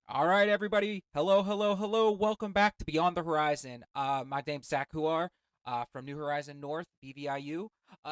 All right, everybody. Hello, hello, hello. Welcome back to Beyond the Horizon. My name's Zach Huar from New Horizon North, BVIU.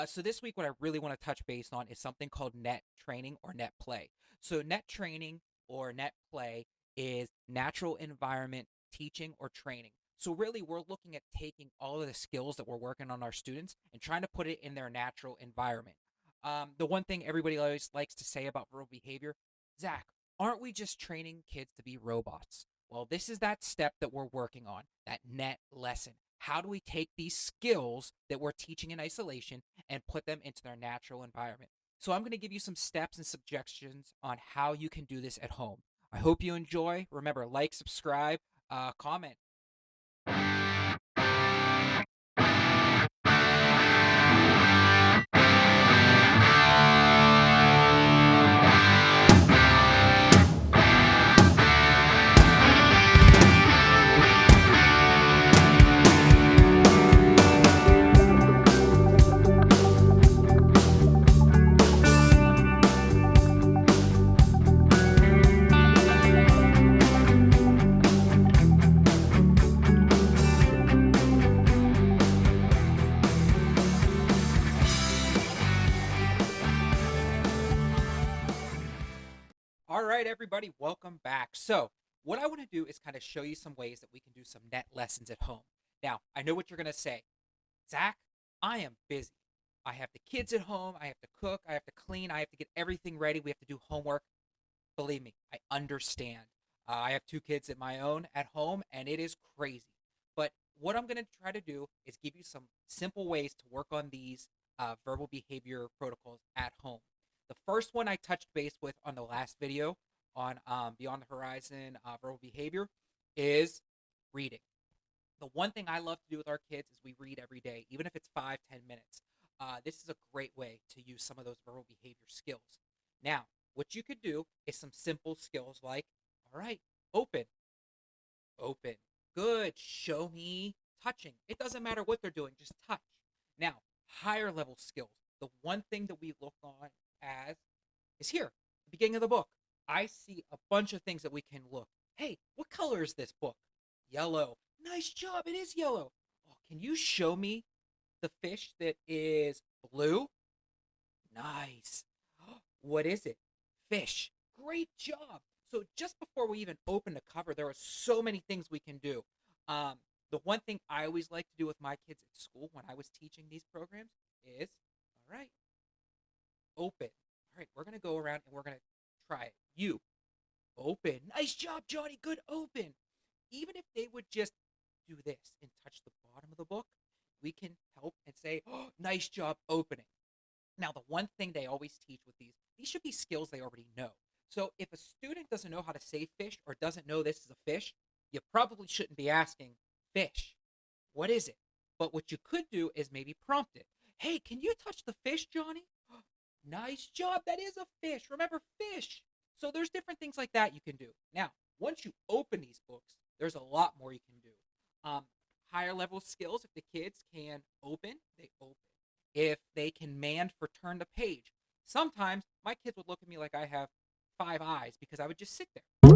So this week, what I really want to touch base on is something called net training or net play. So net training or net play is natural environment teaching or training. So really, we're looking at taking all of the skills that we're working on our students and trying to put it in their natural environment. The one thing everybody always likes to say about verbal behavior, Zach, aren't we just training kids to be robots? Well, this is that step that we're working on, that net lesson. How do we take these skills that we're teaching in isolation and put them into their natural environment? So, I'm going to give you some steps and suggestions on how you can do this at home. I hope you enjoy. Remember, like, subscribe, comment. All right, everybody, welcome back. So, what I want to do is kind of show you some ways that we can do some net lessons at home. Now, I know what you're going to say. Zach, I am busy. I have the kids at home. I have to cook. I have to clean. I have to get everything ready. We have to do homework. Believe me, I understand. I have two kids of my own at home, and it is crazy. But what I'm going to try to do is give you some simple ways to work on these verbal behavior protocols at home. The first one I touched base with on the last video on Beyond the Horizon verbal behavior is reading. The one thing I love to do with our kids is we read every day, even if it's 5, 10 minutes. This is a great way to use some of those verbal behavior skills. Now, what you could do is some simple skills like, all right, open, open, good, show me touching. It doesn't matter what they're doing, just touch. Now, higher level skills. The one thing that we look on as is here, the beginning of the book. I see a bunch of things that we can look. Hey, what color is this book? Yellow. Nice job. It is yellow. Oh, can you show me the fish that is blue? Nice. What is it? Fish. Great job. So just before we even open the cover, there are so many things we can do. Um, the one thing I always like to do with my kids at school when I was teaching these programs is, all right, open. All right, we're gonna go around and we're gonna try it. You open. Nice job, Johnny. Good open. Even if they would just do this and touch the bottom of the book, we can help and say, oh, nice job opening. Now, the one thing they always teach with these should be skills they already know. So if a student doesn't know how to say fish or doesn't know this is a fish, you probably shouldn't be asking fish. What is it? But what you could do is maybe prompt it. Hey, can you touch the fish, Johnny? Nice job. That is a fish. Remember, fish. So there's different things like that you can do. Now, once you open these books, there's a lot more you can do. Um, Higher level skills, if the kids can open, they open. If they can man for turn the page. Sometimes my kids would look at me like I have 5 eyes because I would just sit there.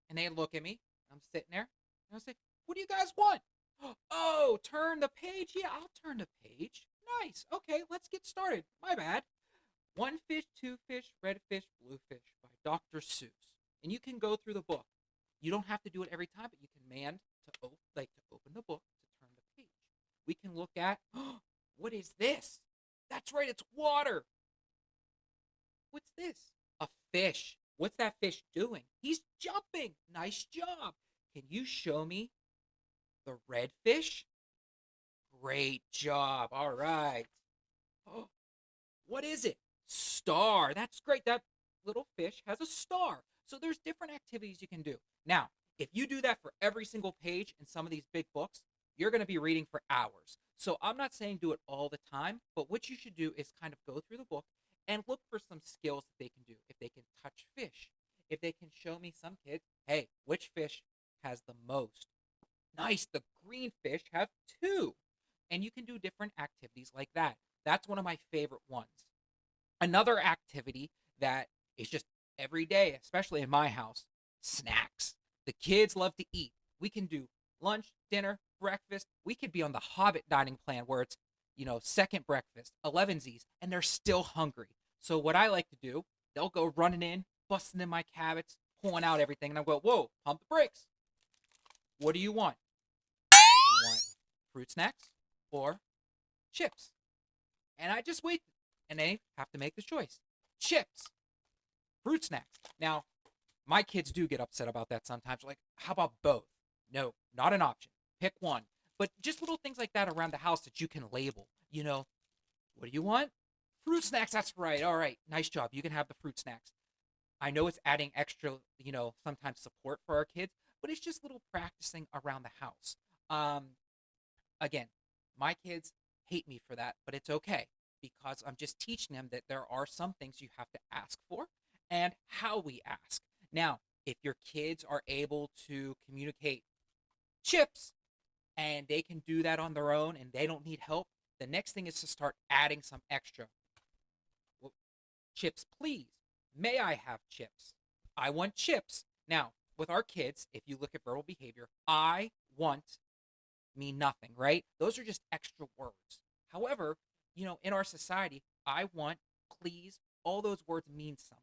And they'd look at me. I'm sitting there. And I'd say, what do you guys want? Oh, turn the page? Yeah, I'll turn the page. Nice. Okay, let's get started. My bad. One Fish, Two Fish, Red Fish, Blue Fish by Dr. Seuss. And you can go through the book. You don't have to do it every time, but you can to open the book to turn the page. We can look at, oh, what is this? That's right, it's water. What's this? A fish. What's that fish doing? He's jumping. Nice job. Can you show me the red fish? Great job. All right. Oh, what is it? Star. That's great. That little fish has a star. So there's different activities you can do. Now, if you do that for every single page in some of these big books, you're going to be reading for hours. So I'm not saying do it all the time, but what you should do is kind of go through the book and look for some skills that they can do. If they can touch fish, if they can show me some kids, hey, which fish has the most? Nice, the green fish have two. And you can do different activities like that. That's one of my favorite ones. Another activity that is just every day, especially in my house, snacks. The kids love to eat. We can do lunch, dinner, breakfast. We could be on the Hobbit dining plan where it's, second breakfast, 11sies, and they're still hungry. So what I like to do, they'll go running in, busting in my cabinets, pulling out everything, and I go, whoa, pump the brakes. What do you want? You want fruit snacks or chips? And I just wait, and they have to make the choice. Chips, fruit snacks. Now, my kids do get upset about that sometimes. Like, how about both? No, not an option. Pick one. But just little things like that around the house that you can label. What do you want? Fruit snacks. That's right. All right. Nice job. You can have the fruit snacks. I know it's adding extra, sometimes support for our kids, but it's just little practicing around the house. Um, Again, my kids hate me for that, but it's okay because I'm just teaching them that there are some things you have to ask for and how we ask. Now, if your kids are able to communicate chips and they can do that on their own and they don't need help, the next thing is to start adding some extra. Well, chips, please. May I have chips? I want chips. Now, with our kids, if you look at verbal behavior, I want mean nothing, right? Those are just extra words. However, in our society, I want, please, all those words mean something.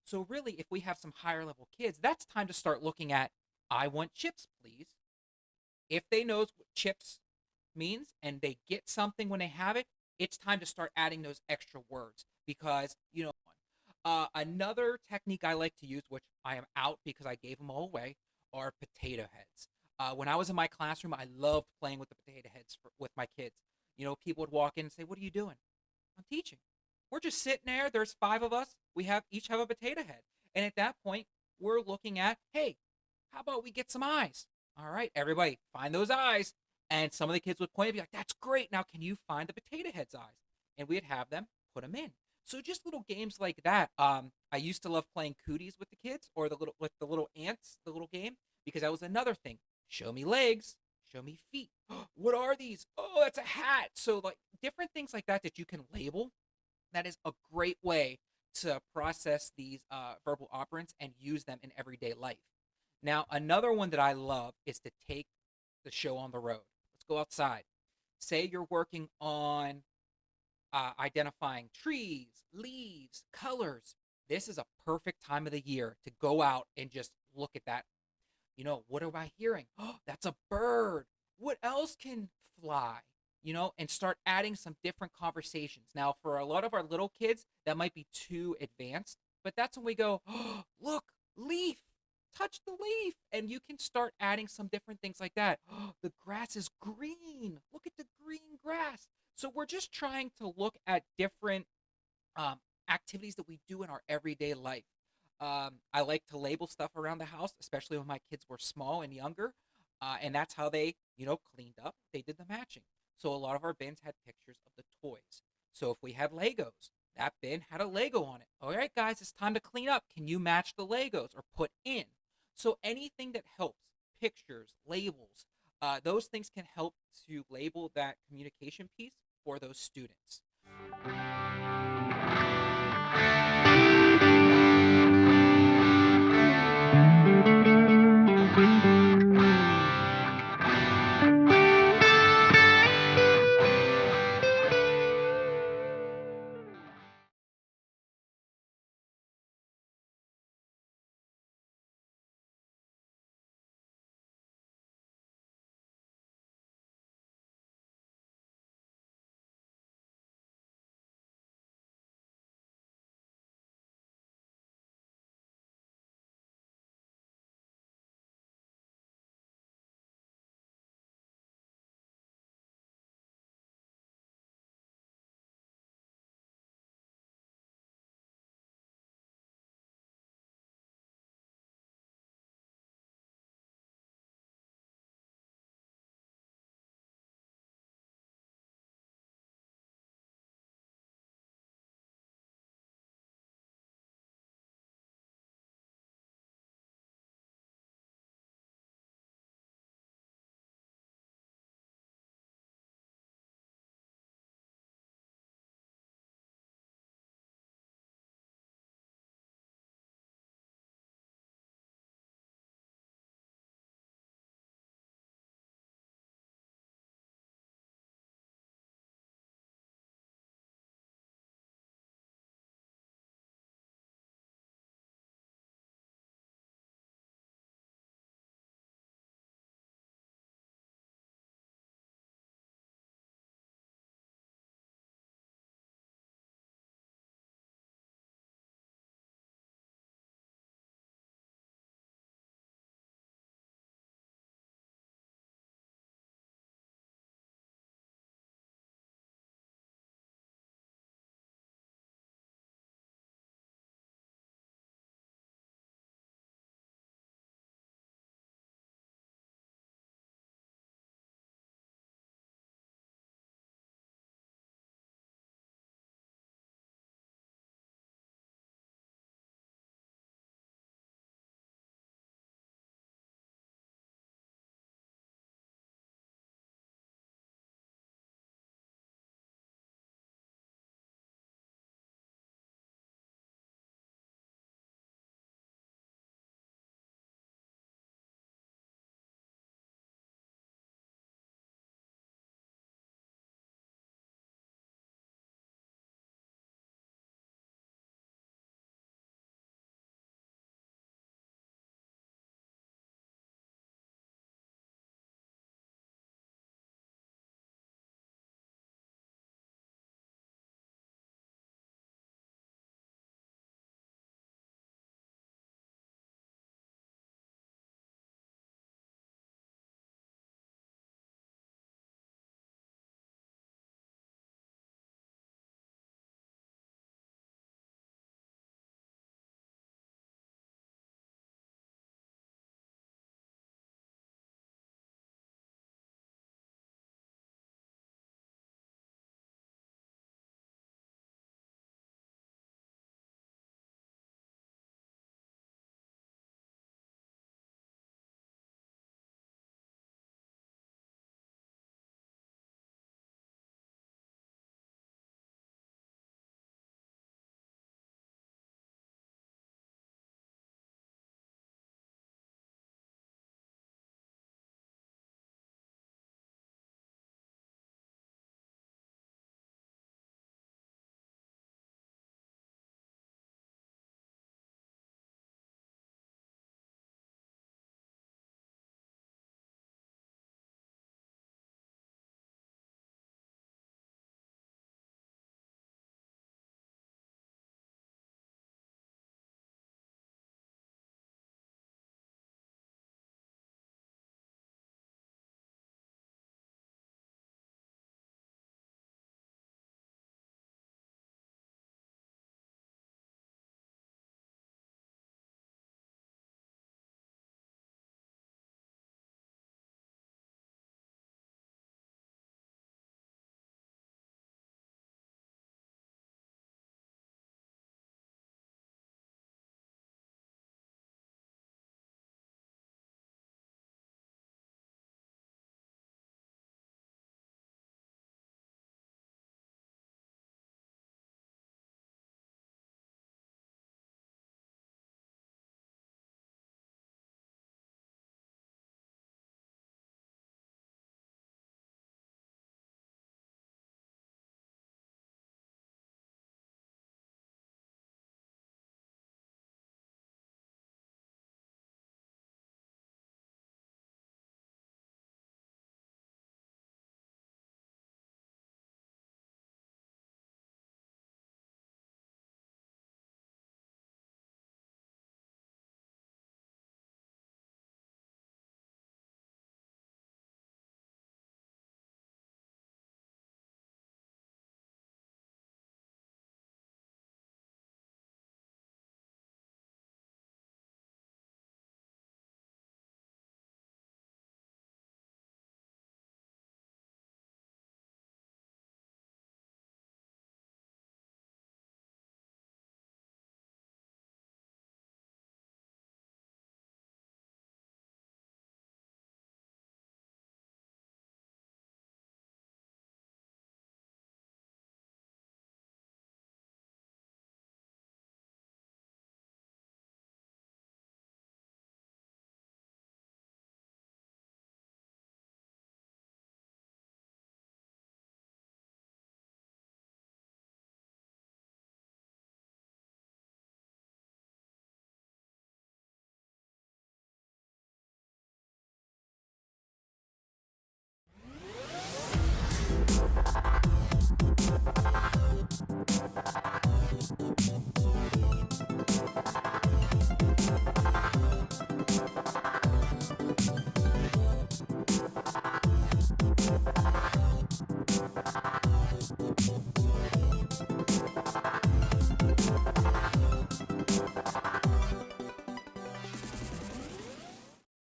So really, if we have some higher level kids, that's time to start looking at, I want chips, please. If they knows what chips means and they get something when they have it, it's time to start adding those extra words because, another technique I like to use, which I am out because I gave them all away, are potato heads. When I was in my classroom, I loved playing with the potato heads with my kids. People would walk in and say, "What are you doing?" I'm teaching. We're just sitting there. There's five of us. We each have a potato head, and at that point, we're looking at, hey, how about we get some eyes? All right, everybody, find those eyes. And some of the kids would point and be like, "That's great. Now, can you find the potato head's eyes?" And we'd have them put them in. So just little games like that. I used to love playing cooties with the kids, or the little ants, the little game, because that was another thing. Show me legs, show me feet. What are these? Oh, that's a hat. So like different things like that you can label. That is a great way to process these verbal operants and use them in everyday life. Now, another one that I love is to take the show on the road. Let's go outside. Say you're working on identifying trees, leaves, colors. This is a perfect time of the year to go out and just look at that. What am I hearing? Oh, that's a bird. What else can fly? And start adding some different conversations. Now, for a lot of our little kids, that might be too advanced, but that's when we go, oh, look, leaf, touch the leaf. And you can start adding some different things like that. Oh, the grass is green. Look at the green grass. So we're just trying to look at different um, activities that we do in our everyday life. I like to label stuff around the house, especially when my kids were small and younger. And that's how they, cleaned up. They did the matching. So a lot of our bins had pictures of the toys. So if we had Legos, that bin had a Lego on it. All right, guys, it's time to clean up. Can you match the Legos or put in? So anything that helps, pictures, labels, those things can help to label that communication piece for those students.